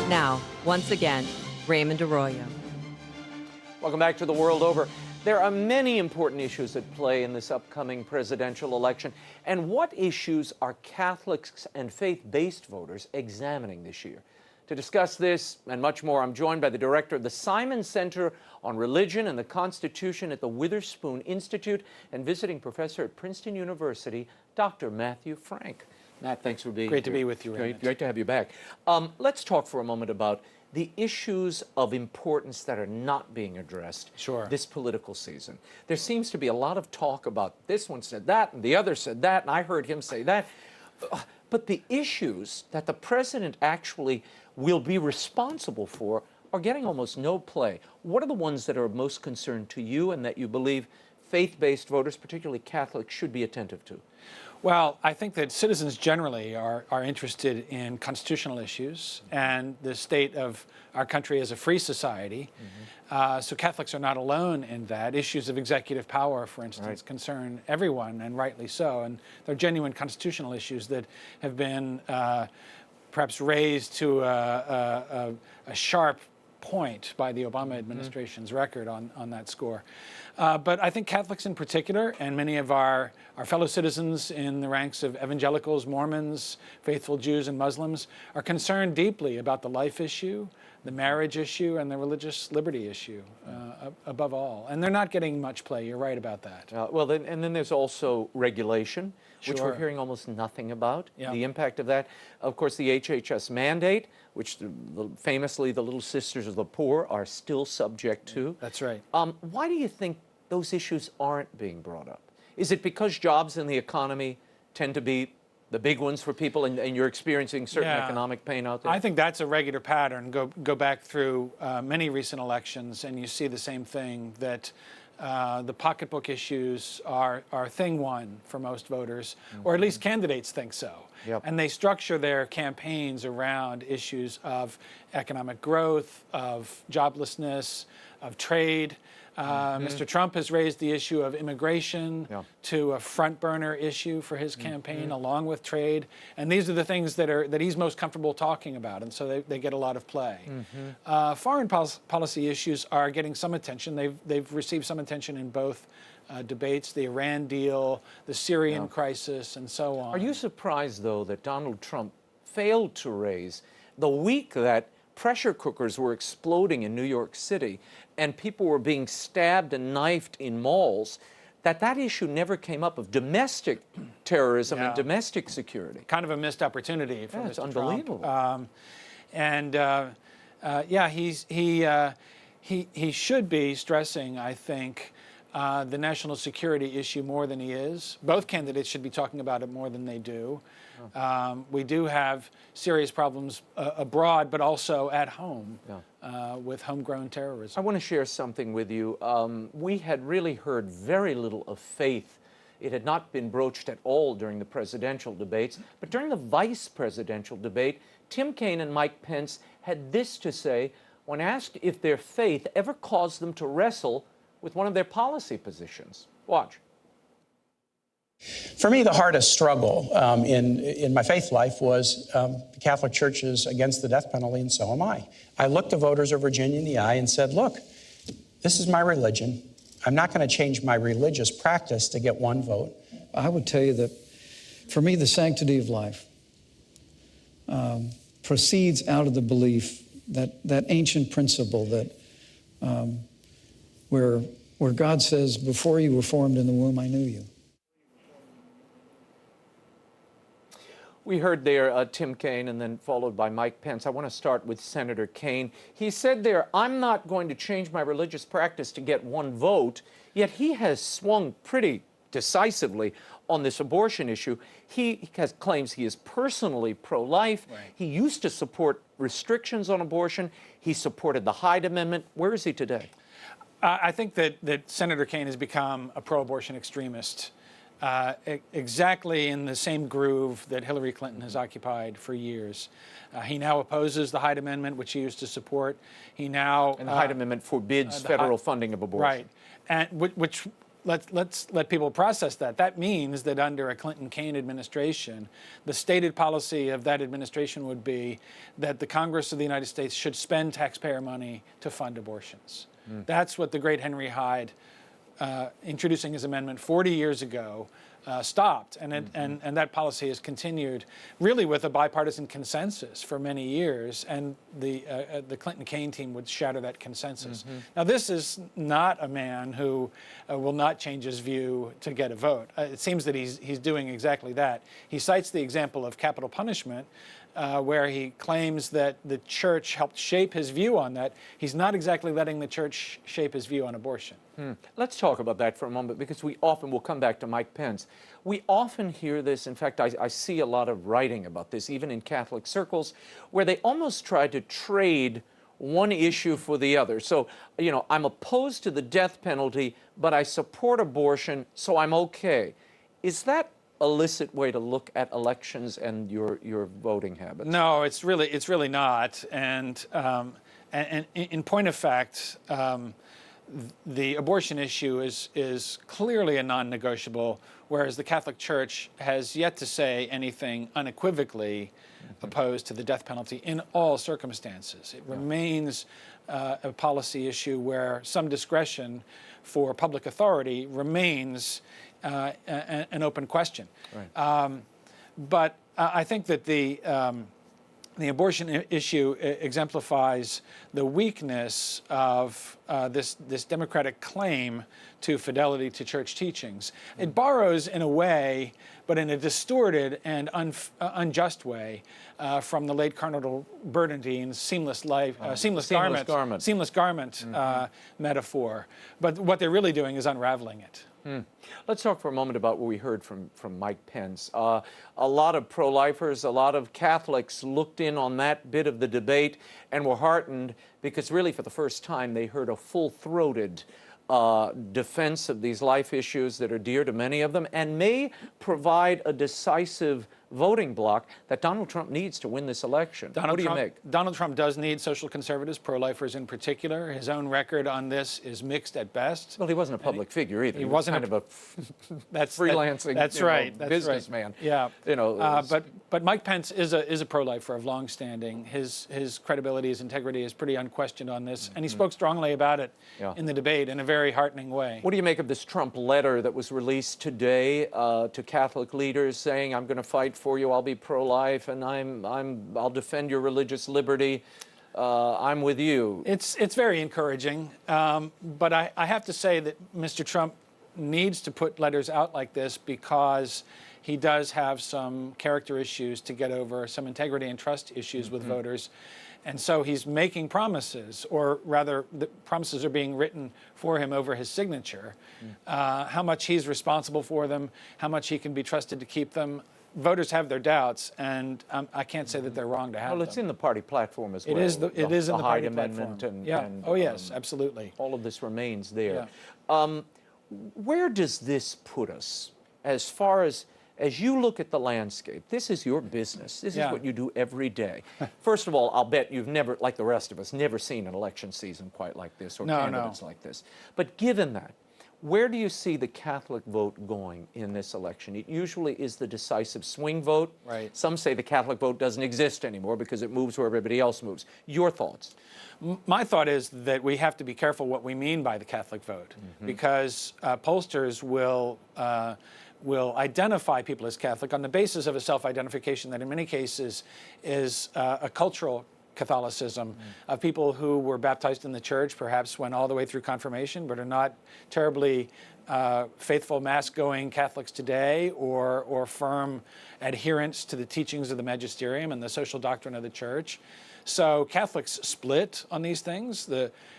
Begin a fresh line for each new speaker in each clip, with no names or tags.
Now, once again, Raymond Arroyo.
Welcome back to The World Over. There are many important issues at play in this upcoming presidential election. And what issues are Catholics and faith-based voters examining this year? To discuss this and much more, I'm joined by the director of the Simon Center on Religion and the Constitution at the Witherspoon Institute and visiting professor at Princeton University, Dr. Matthew Franck. Matt, thanks for being here.
Great to be with you, Raymond.
Great to have you back. Let's talk for a moment about the issues of importance that are not being addressed this political season. There seems to be a lot of talk about this one said that, and the other said that, and I heard him say that. But the issues that the president actually will be responsible for are getting almost no play. What are the ones that are of most concern to you and that you believe faith-based voters, particularly Catholics, should be attentive to?
Well, I think that citizens generally are interested in constitutional issues and the state of our country as a free society. So Catholics are not alone in that. Issues of executive power, for instance, concern everyone, and rightly so. And they're genuine constitutional issues that have been perhaps raised to a sharp point by the Obama administration's record on that score. But I think Catholics in particular, and many of our fellow citizens in the ranks of evangelicals, Mormons, faithful Jews, and Muslims are concerned deeply about the life issue, the marriage issue, and the religious liberty issue above all. And they're not getting much play. You're right about that.
And then there's also regulation, which we're hearing almost nothing about, the impact of that. Of course, the HHS mandate, which famously the Little Sisters of the Poor are still subject to.
That's right.
Why do you think those issues aren't being brought up? Is it because jobs and the economy tend to be the big ones for people, and you're experiencing certain economic pain out there?
I think that's a regular pattern. Go back through many recent elections, and you see the same thing, that the pocketbook issues are thing one for most voters, or at least candidates think so. And they structure their campaigns around issues of economic growth, of joblessness, of trade. Mr. Trump has raised the issue of immigration to a front burner issue for his campaign, along with trade. And these are the things that he's most comfortable talking about, and so they get a lot of play. Foreign policy issues are getting some attention. They've received some attention in both debates, the Iran deal, the Syrian crisis, and so on.
Are you surprised, though, that Donald Trump failed to raise, the week that pressure cookers were exploding in New York City and people were being stabbed and knifed in malls, that issue never came up of domestic terrorism and domestic security?
Kind of a missed opportunity for Mr.
It's unbelievable.
He should be stressing, I think, the national security issue more than he is. Both candidates should be talking about it more than they do. We do have serious problems abroad, but also at home with homegrown terrorism.
I want to share something with you. We had really heard very little of faith. It had not been broached at all during the presidential debates, but during the vice presidential debate, Tim Kaine and Mike Pence had this to say when asked if their faith ever caused them to wrestle with one of their policy positions. Watch.
For me, the hardest struggle in my faith life was the Catholic Church is against the death penalty, and so am I. I looked the voters of Virginia in the eye and said, look, this is my religion. I'm not going to change my religious practice to get one vote.
I would tell you that, for me, the sanctity of life proceeds out of the belief that ancient principle that where God says, before you were formed in the womb, I knew you.
We heard there Tim Kaine and then followed by Mike Pence. I want to start with Senator Kaine. He said there, I'm not going to change my religious practice to get one vote, yet he has swung pretty decisively on this abortion issue. He claims he is personally pro-life. He used to support restrictions on abortion. He supported the Hyde Amendment. Where is he today?
I think that Senator Kaine has become a pro-abortion extremist, exactly in the same groove that Hillary Clinton has occupied for years. He now opposes the Hyde Amendment, which he used to support. He now...
And the Hyde Amendment forbids federal funding of abortion.
Right, and which let's let people process that. That means that under a Clinton-Kaine administration, the stated policy of that administration would be that the Congress of the United States should spend taxpayer money to fund abortions. That's what the great Henry Hyde, introducing his amendment 40 years ago, stopped, and that policy has continued really with a bipartisan consensus for many years, and the Clinton-Kaine team would shatter that consensus. Now, this is not a man who will not change his view to get a vote. It seems that he's doing exactly that. He cites the example of capital punishment, where he claims that the church helped shape his view on that. He's not exactly letting the church shape his view on abortion.
Let's talk about that for a moment, because we'll come back to Mike Pence. We often hear this, in fact, I see a lot of writing about this, even in Catholic circles, where they almost try to trade one issue for the other. So, you know, I'm opposed to the death penalty, but I support abortion, so I'm okay. Is that a illicit way to look at elections and your voting habits?
No, it's really not. And in point of fact, the abortion issue is clearly a non-negotiable, whereas the Catholic Church has yet to say anything unequivocally opposed to the death penalty in all circumstances. It remains a policy issue where some discretion for public authority remains an open question.
Right.
But I think that the abortion issue exemplifies the weakness of this democratic claim to fidelity to church teachings. It borrows in a way, but in a distorted and unjust way, from the late Cardinal Bernardine's seamless garment metaphor. But what they're really doing is unraveling it.
Let's talk for a moment about what we heard from Mike Pence. A lot of pro-lifers, a lot of Catholics looked in on that bit of the debate and were heartened because really for the first time they heard a full-throated defense of these life issues that are dear to many of them and may provide a decisive voting bloc that Donald Trump needs to win this election. What do you make?
Donald Trump does need social conservatives, pro-lifers in particular. His own record on this is mixed at best.
Well, he wasn't a public figure either.
He wasn't
kind of a freelancing businessman.
Yeah.
You know,
but Mike Pence is a pro-lifer of long-standing. His credibility, his integrity is pretty unquestioned on this, and he spoke strongly about it in the debate in a very heartening way.
What do you make of this Trump letter that was released today to Catholic leaders saying, I'm going to fight for you, I'll be pro-life, and I'll defend your religious liberty, I'm with you?
It's very encouraging, but I have to say that Mr. Trump needs to put letters out like this because he does have some character issues to get over, some integrity and trust issues with voters. And so he's making promises, or rather, the promises are being written for him over his signature. How much he's responsible for them, how much he can be trusted to keep them. Voters have their doubts, and I can't say that they're wrong to have them.
Well, it's in the party platform as well.
It is in the
Hyde
party
Amendment
platform.
and
oh yes, absolutely.
All of this remains there.
Yeah.
Where does this put us as far as you look at the landscape? This is your business. This is what you do every day. First of all, I'll bet you've never, like the rest of us, never seen an election season quite like this or candidates like this. But given that, where do you see the Catholic vote going in this election? It usually is the decisive swing vote.
Right.
Some say the Catholic vote doesn't exist anymore because it moves where everybody else moves. Your thoughts?
My thought is that we have to be careful what we mean by the Catholic vote, because pollsters will identify people as Catholic on the basis of a self-identification that in many cases is a cultural Catholicism of people who were baptized in the church, perhaps went all the way through confirmation, but are not terribly faithful Mass-going Catholics today, or firm adherents to the teachings of the magisterium and the social doctrine of the church. So Catholics split on these things.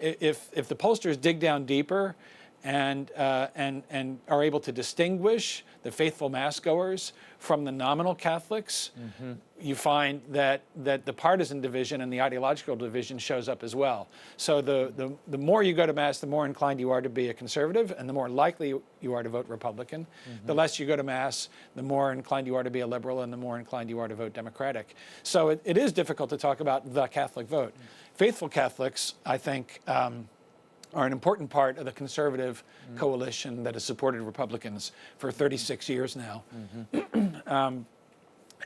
If the pollsters dig down deeper and are able to distinguish the faithful Mass-goers from the nominal Catholics, you find that the partisan division and the ideological division shows up as well. So the more you go to Mass, the more inclined you are to be a conservative, and the more likely you are to vote Republican. The less you go to Mass, the more inclined you are to be a liberal, and the more inclined you are to vote Democratic. So it is difficult to talk about the Catholic vote. Faithful Catholics, I think, are an important part of the conservative coalition that has supported Republicans for 36 years now.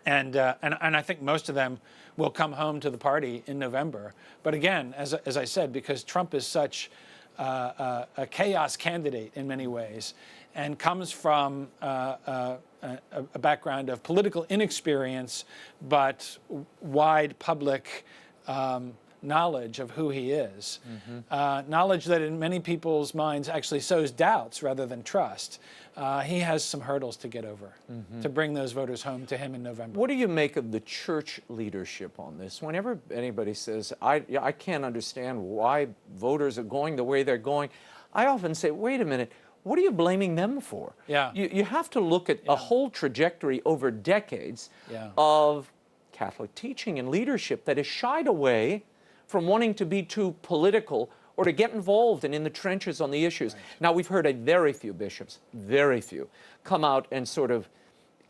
And I think most of them will come home to the party in November. But again, as I said, because Trump is such a chaos candidate in many ways and comes from a background of political inexperience but wide public knowledge of who he is, knowledge that in many people's minds actually sows doubts rather than trust. He has some hurdles to get over to bring those voters home to him in November.
What do you make of the church leadership on this? Whenever anybody says, I can't understand why voters are going the way they're going, I often say, wait a minute, what are you blaming them for?
Yeah.
You have to look at a whole trajectory over decades of Catholic teaching and leadership that has shied away from wanting to be too political or to get involved and in the trenches on the issues. Now, we've heard a very few bishops, very few, come out and sort of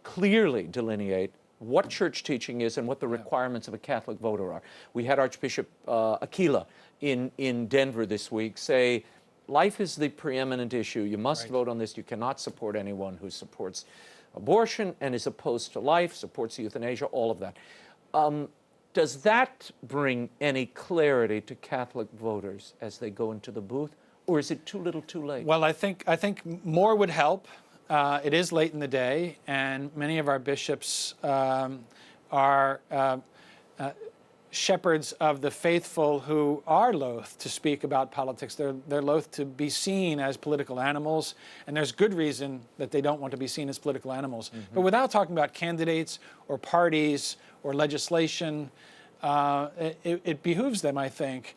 clearly delineate what church teaching is and what the requirements of a Catholic voter are. We had Archbishop Aquila in Denver this week say, life is the preeminent issue. You must vote on this. You cannot support anyone who supports abortion and is opposed to life, supports euthanasia, all of that. Does that bring any clarity to Catholic voters as they go into the booth, or is it too little too late?
Well, I think more would help. It is late in the day, and many of our bishops are shepherds of the faithful who are loath to speak about politics. They're loath to be seen as political animals, and there's good reason that they don't want to be seen as political animals. But without talking about candidates or parties or legislation, it behooves them, I think,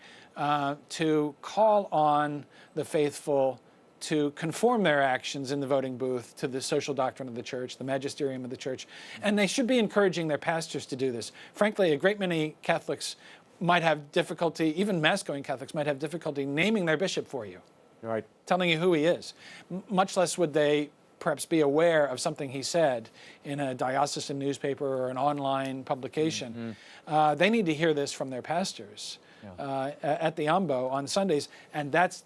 to call on the faithful to conform their actions in the voting booth to the social doctrine of the church, the magisterium of the church, and they should be encouraging their pastors to do this. Frankly, a great many Catholics might have difficulty, even Mass-going Catholics might have difficulty naming their bishop for you, telling you who he is. Much less would they perhaps be aware of something he said in a diocesan newspaper or an online publication. They need to hear this from their pastors. At the AMBO on Sundays, and that's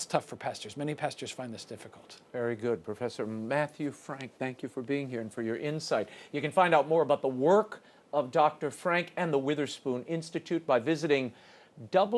tough for pastors. Many pastors find this difficult.
Very good. Professor Matthew Franck, thank you for being here and for your insight. You can find out more about the work of Dr. Franck and the Witherspoon Institute by visiting winst.org.